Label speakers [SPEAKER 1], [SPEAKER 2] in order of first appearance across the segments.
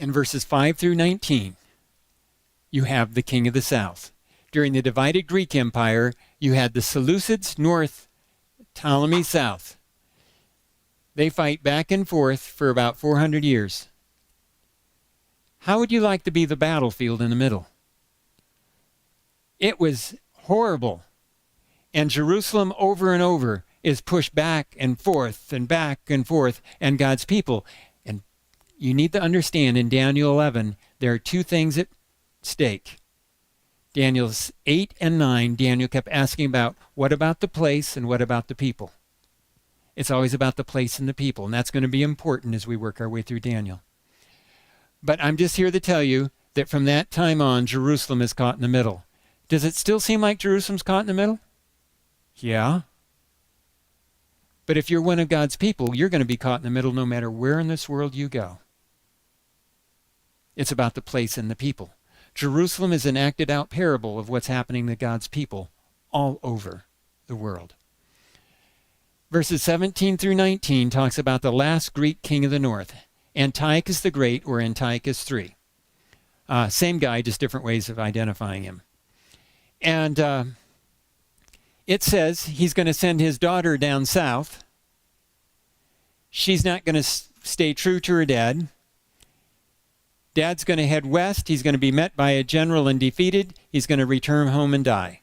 [SPEAKER 1] In verses 5 through 19, you have the king of the south. During the divided Greek Empire, you had the Seleucids north, Ptolemy south. They fight back and forth for about 400 years. How would you like to be the battlefield in the middle? It was horrible. And Jerusalem over and over is pushed back and forth and back and forth, and God's people. And you need to understand in Daniel 11, there are two things at stake. Daniel 8 and 9, Daniel kept asking about what about the place and what about the people. It's always about the place and the people, and that's going to be important as we work our way through Daniel. But I'm just here to tell you that from that time on, Jerusalem is caught in the middle. Does it still seem like Jerusalem's caught in the middle? Yeah. But if you're one of God's people, you're going to be caught in the middle no matter where in this world you go. It's about the place and the people. Jerusalem is an acted out parable of what's happening to God's people all over the world. Verses 17 through 19 talks about the last Greek king of the north, Antiochus the Great, or Antiochus III. Same guy, just different ways of identifying him. And it says he's going to send his daughter down south. She's not going to stay true to her dad. Dad's going to head west. He's going to be met by a general and defeated. He's going to return home and die.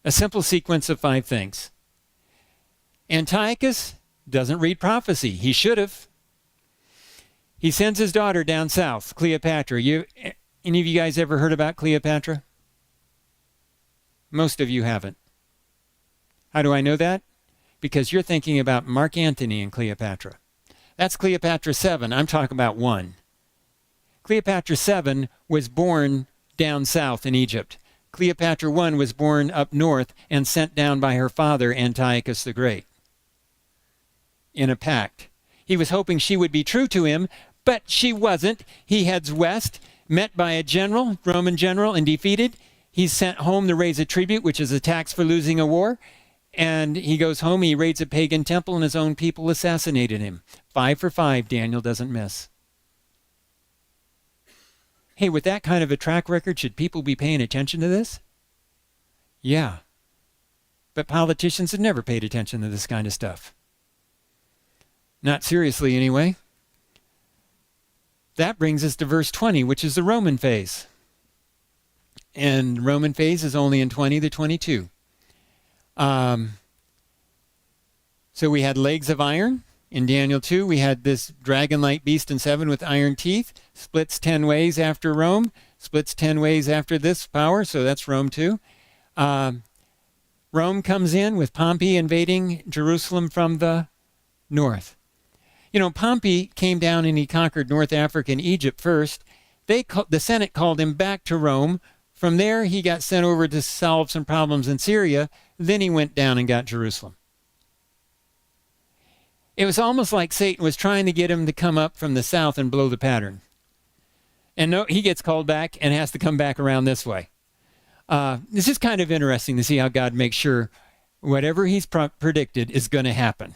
[SPEAKER 1] A simple sequence of 5 things. Antiochus doesn't read prophecy. He should have. He sends his daughter down south, Cleopatra. Any of you guys ever heard about Cleopatra? Most of you haven't. How do I know that? Because you're thinking about Mark Antony and Cleopatra. That's Cleopatra 7. I'm talking about 1. Cleopatra 7 was born down south in Egypt. Cleopatra 1 was born up north and sent down by her father, Antiochus the Great, in a pact. He was hoping she would be true to him, but she wasn't. He heads west, met by a general, Roman general, and defeated. He's sent home to raise a tribute, which is a tax for losing a war. And he goes home, he raids a pagan temple, and his own people assassinated him. 5 for 5, Daniel doesn't miss. Hey, with that kind of a track record, should people be paying attention to this? Yeah. But politicians have never paid attention to this kind of stuff. Not seriously, anyway. That brings us to verse 20, which is the Roman phase. And Roman phase is only in 20 to 22. So we had legs of iron. In Daniel 2, we had this dragon-like beast in 7 with iron teeth. Splits 10 ways after Rome. Splits 10 ways after this power, so that's Rome 2. Rome comes in with Pompey invading Jerusalem from the north. You know, Pompey came down and he conquered North Africa and Egypt first. The Senate called him back to Rome. From there, he got sent over to solve some problems in Syria. Then he went down and got Jerusalem. It was almost like Satan was trying to get him to come up from the south and blow the pattern. And no, he gets called back and has to come back around this way. This is kind of interesting to see how God makes sure whatever he's predicted is going to happen.